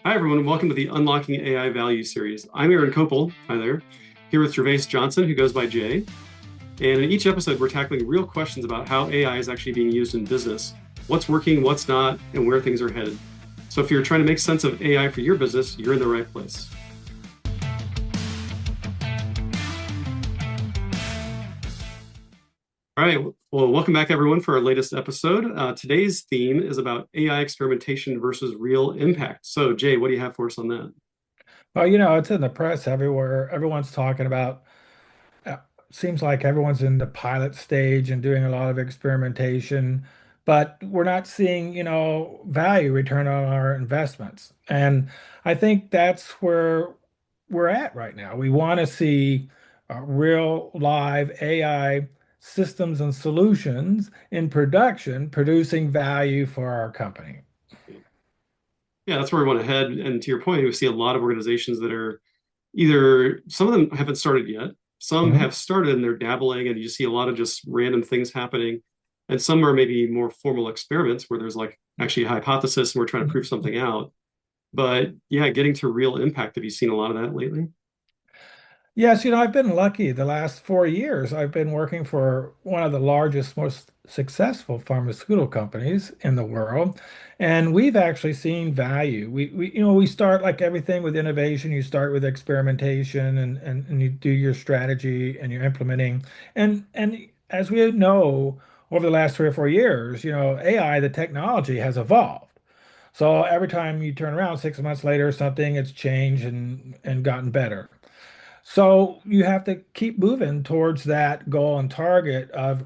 Hi, everyone. Welcome to the Unlocking AI Value series. I'm Aaron Kopel. Hi there. Here with Gervais Johnson, who goes by Jay. And in each episode, we're tackling real questions about how AI is actually being used in business, what's working, what's not, and where things are headed. So if you're trying to make sense of AI for your business, you're in the right place. All right. Well, welcome back, everyone, for our latest episode. Today's theme is about AI experimentation versus real impact. So, Jay, what do you have for us on that? Well, it's in the press everywhere. Everyone's talking about, uh, seems like everyone's in the pilot stage and doing a lot of experimentation, but we're not seeing, value return on our investments. And I think that's where we're at right now. We want to see real live AI systems and solutions in production producing value for our company. Yeah, that's where we want to head. And to your point, we see a lot of organizations that are either some of them haven't started yet, some Mhm. have started and they're dabbling, and you see a lot of just random things happening. And some are maybe more formal experiments where there's like actually a hypothesis and we're trying to prove something out. But yeah, getting to real impact. Have you seen a lot of that lately? Yes, I've been lucky the last 4 years. I've been working for one of the largest, most successful pharmaceutical companies in the world, and we've actually seen value. We start like everything with innovation. You start with experimentation, and you do your strategy, and you're implementing. And as we know, over the last 3 or 4 years, AI, the technology has evolved. So every time you turn around 6 months later, something it's changed and gotten better. So you have to keep moving towards that goal and target of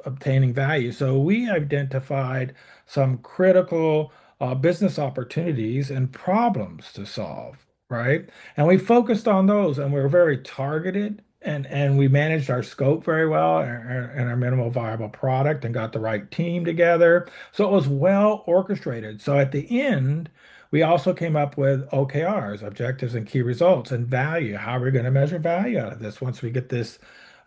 obtaining value. So we identified some critical business opportunities and problems to solve, right? And we focused on those and we were very targeted and we managed our scope very well and our minimal viable product and got the right team together. So it was well orchestrated. So at the end, we also came up with OKRs, objectives and key results, and value. How are we going to measure value out of this once we get this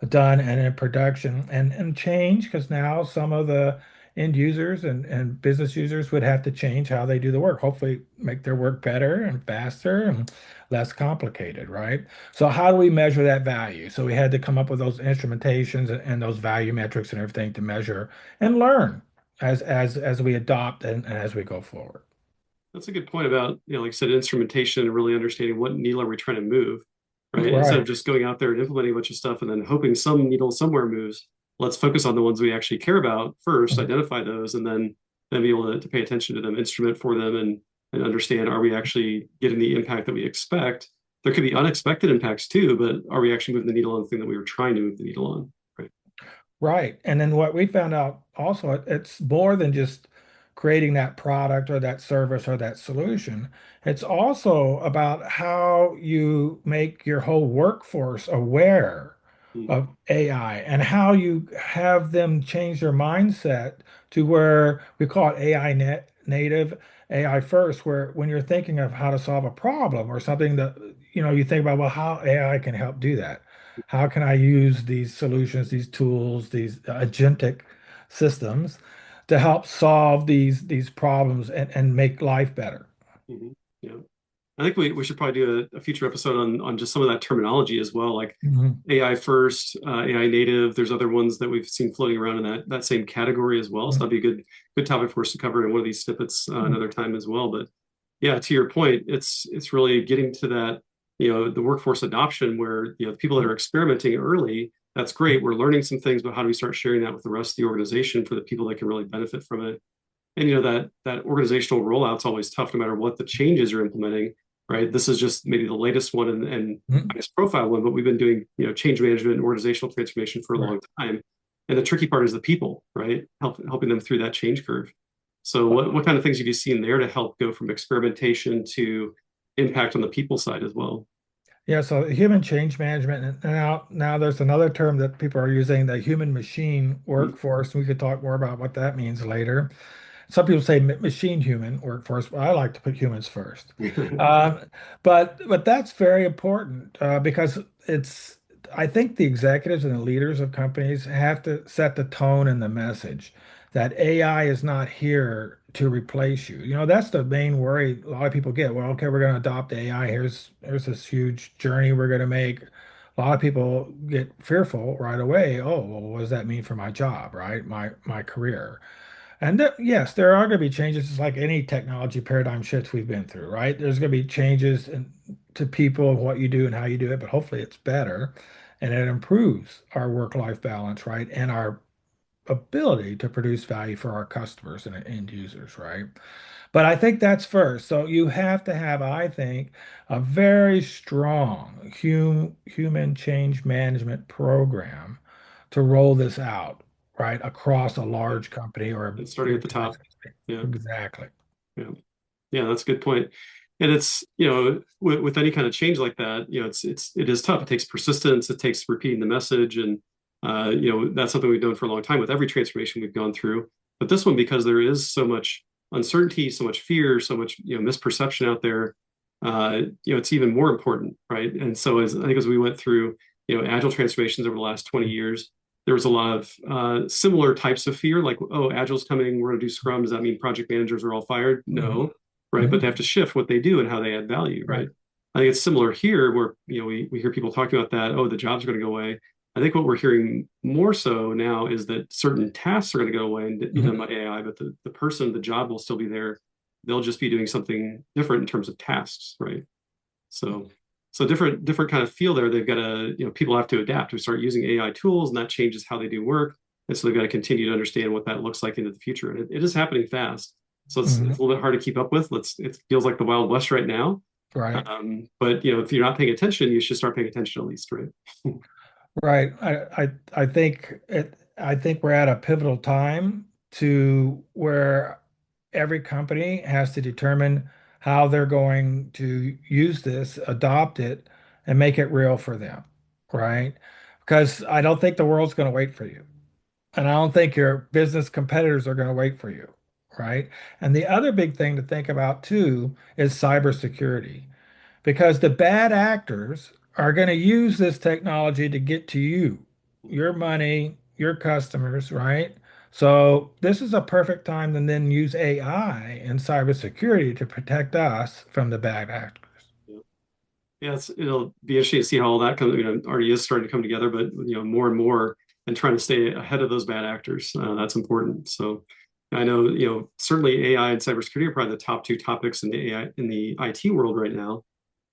done and in production and change? Because now some of the end users and business users would have to change how they do the work, hopefully make their work better and faster and less complicated, right? So how do we measure that value? So we had to come up with those instrumentations and those value metrics and everything to measure and learn as we adopt and as we go forward. That's a good point about, like I said, instrumentation and really understanding what needle are we trying to move, right? Instead of Right. just going out there and implementing a bunch of stuff and then hoping some needle somewhere moves, let's focus on the ones we actually care about first, identify those, and then be able to pay attention to them, instrument for them, and understand, are we actually getting the impact that we expect? There could be unexpected impacts too, but are we actually moving the needle on the thing that we were trying to move the needle on? Right. Right. And then what we found out also, it's more than just creating that product or that service or that solution. It's also about how you make your whole workforce aware Mm-hmm. of AI and how you have them change their mindset to where we call it AI native, AI first, where when you're thinking of how to solve a problem or something that, you think about, well, how AI can help do that. How can I use these solutions, these tools, these agentic systems to help solve these problems and make life better? Mm-hmm. Yeah. I think we should probably do a future episode on just some of that terminology as well, like Mhm. AI first, AI native. There's other ones that we've seen floating around in that same category as well. So that'd be a good topic for us to cover in one of these snippets another time as well. But yeah, to your point, it's really getting to that, the workforce adoption where, the people that are experimenting early, that's great. We're learning some things, but how do we start sharing that with the rest of the organization for the people that can really benefit from it? And that organizational rollout's always tough no matter what the changes you're implementing, right? This is just maybe the latest one and Mhm. highest profile one, but we've been doing, change management and organizational transformation for a Right. long time. And the tricky part is the people, right? Helping them through that change curve. So what kind of things have you seen there to help go from experimentation to impact on the people side as well? Yeah, so human change management, and now there's another term that people are using, the human machine workforce. We could talk more about what that means later. Some people say machine human workforce, but I like to put humans first. Um, but that's very important because it's I think the executives and the leaders of companies have to set the tone and the message that AI is not here to replace you. That's the main worry a lot of people get. Well, okay, we're going to adopt AI. Here's this huge journey we're going to make. A lot of people get fearful right away. Oh, well, what does that mean for my job, right? My career. And yes, there are going to be changes. It's like any technology paradigm shifts we've been through, right? There's going to be changes to people and what you do and how you do it, but hopefully it's better and it improves our work-life balance, right? And our ability to produce value for our customers and end users, right? But I think that's first. So you have to have, I think, a very strong human change management program to roll this out, right, across a Yeah. large company or a And starting at the mid-sized top. company. Yeah. Exactly. Yeah. Yeah, that's a good point. And it's, with any kind of change like that, it is tough. It takes persistence. It takes repeating the message. And, that's something we've done for a long time with every transformation we've gone through. But this one, because there is so much uncertainty, so much fear, so much, misperception out there, it's even more important, right? And so I think as we went through, agile transformations over the last 20 years, there was a lot of similar types of fear, like, oh, agile's coming, we're going to do Scrum. Does that mean project managers are all fired? Hmm. No, right? But Hmm. they have to shift what they do and how they add value, Right. right? I think it's similar here, where we hear people talking about that. Oh, the jobs are going to go away. I think what we're hearing more so now is that certain tasks are going to go away and be done Hmm. by AI, but the person, the job will still be there. They'll just be doing something different in terms of tasks, right? So, so different kind of feel there. They've got to, people have to adapt to start using AI tools, and that changes how they do work. And so they've got to continue to understand what that looks like into the future. And it is happening fast. So it's a Hmm. little bit hard to keep up with. It feels like the Wild West right now. Right. But if you're not paying attention, you should start paying attention at least, right? Right. I think we're at a pivotal time to where every company has to determine how they're going to use this, adopt it, and make it real for them. Right? Because I don't think the world's going to wait for you. And I don't think your business competitors are going to wait for you. Right? And the other big thing to think about too is cybersecurity because the bad actors are going to use this technology to get to you, your money, your customers, right? So this is a perfect time to then use AI and cybersecurity to protect us from the bad actors. Yeah, it'll be interesting to see how all that comes. Already is starting to come together, but more and more, and trying to stay ahead of those bad actors. That's important. So, I know certainly AI and cybersecurity are probably the top two topics in the AI in the IT world right now.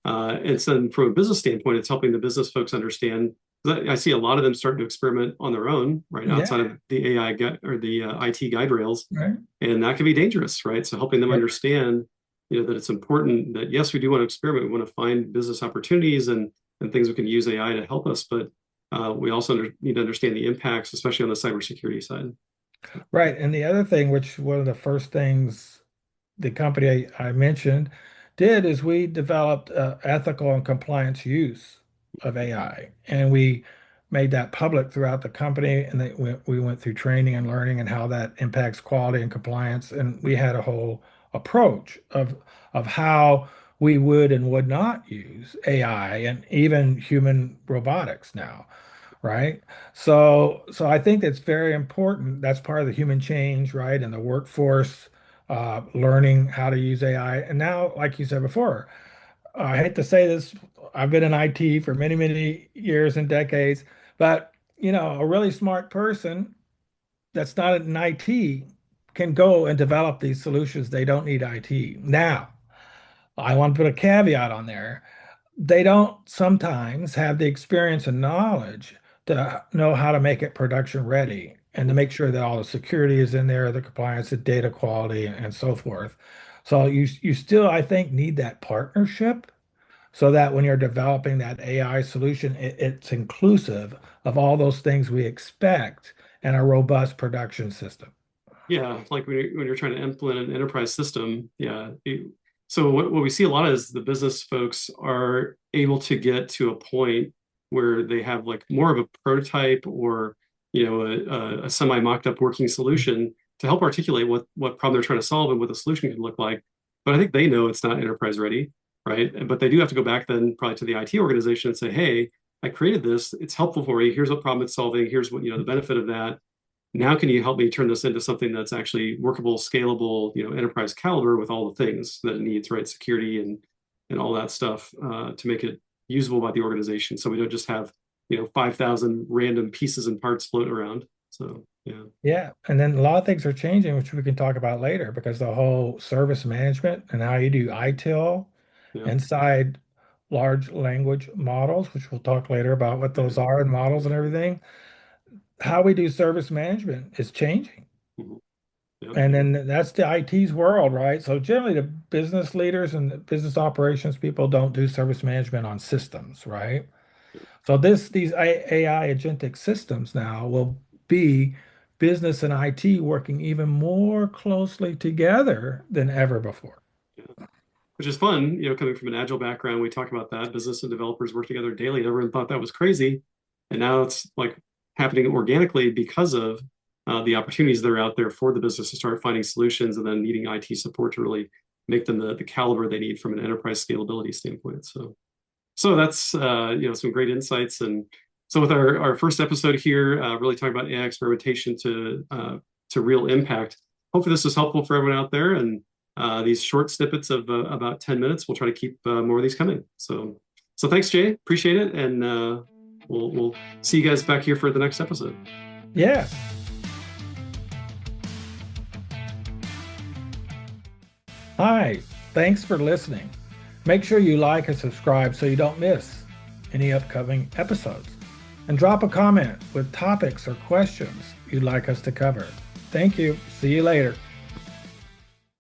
And so, from a business standpoint, it's helping the business folks understand. I see a lot of them starting to experiment on their own, right, outside Yeah, of the AI or the IT guide rails, right. and that can be dangerous, right? So helping them Yep. understand, that it's important that yes, we do want to experiment, we want to find business opportunities and things we can use AI to help us, but we also need to understand the impacts, especially on the cybersecurity side. Right. And the other thing, which one of the first things the company I mentioned did is we developed ethical and compliance use of AI, and we made that public throughout the company. And we went through training and learning and how that impacts quality and compliance. And we had a whole approach of how we would and would not use AI and even human robotics now, right? So I think that's very important. That's part of the human change, right? And the workforce learning how to use AI. And now, like you said before, I hate to say this, I've been in IT for many, many years and decades, but a really smart person that's not in IT can go and develop these solutions. They don't need IT. Now, I want to put a caveat on there. They don't sometimes have the experience and knowledge to know how to make it production ready and to make sure that all the security is in there, the compliance, the data quality, and so forth. So you still, I think, need that partnership so that when you're developing that AI solution, it's inclusive of all those things we expect in a robust production system. Yeah, like when you're trying to implement an enterprise system, yeah. So what we see a lot is the business folks are able to get to a point where they have like more of a prototype or a semi mocked up working solution to help articulate what problem they're trying to solve and what the solution can look like. But I think they know it's not enterprise ready, right? But they do have to go back then probably to the IT organization and say, hey, I created this. It's helpful for you. Here's what problem it's solving. Here's what the benefit of that. Now can you help me turn this into something that's actually workable, scalable, enterprise caliber with all the things that it needs, right? Security and all that stuff to make it usable by the organization. So we don't just have, 5,000 random pieces and parts floating around. So yeah. Yeah, and then a lot of things are changing, which we can talk about later, because the whole service management and how you do ITIL Yeah. inside large language models, which we'll talk later about what those are and models and everything. How we do service management is changing. Mhm. Yeah. And then that's the IT's world, right? So generally the business leaders and the business operations people don't do service management on systems, right? So these AI agentic systems now will be business and IT working even more closely together than ever before. Yeah. Which is fun, coming from an agile background. We talk about that. Business and developers work together daily. Everyone thought that was crazy. And now it's like happening organically because of the opportunities that are out there for the business to start finding solutions and then needing IT support to really make them the caliber they need from an enterprise scalability standpoint. So that's some great insights. And so with our first episode here, really talking about AI experimentation to real impact. Hopefully this was helpful for everyone out there. And these short snippets of about 10 minutes, we'll try to keep more of these coming. So thanks, Jay. Appreciate it. And we'll see you guys back here for the next episode. Yes. Hi. Thanks for listening. Make sure you like and subscribe so you don't miss any upcoming episodes. And drop a comment with topics or questions you'd like us to cover. Thank you. See you later.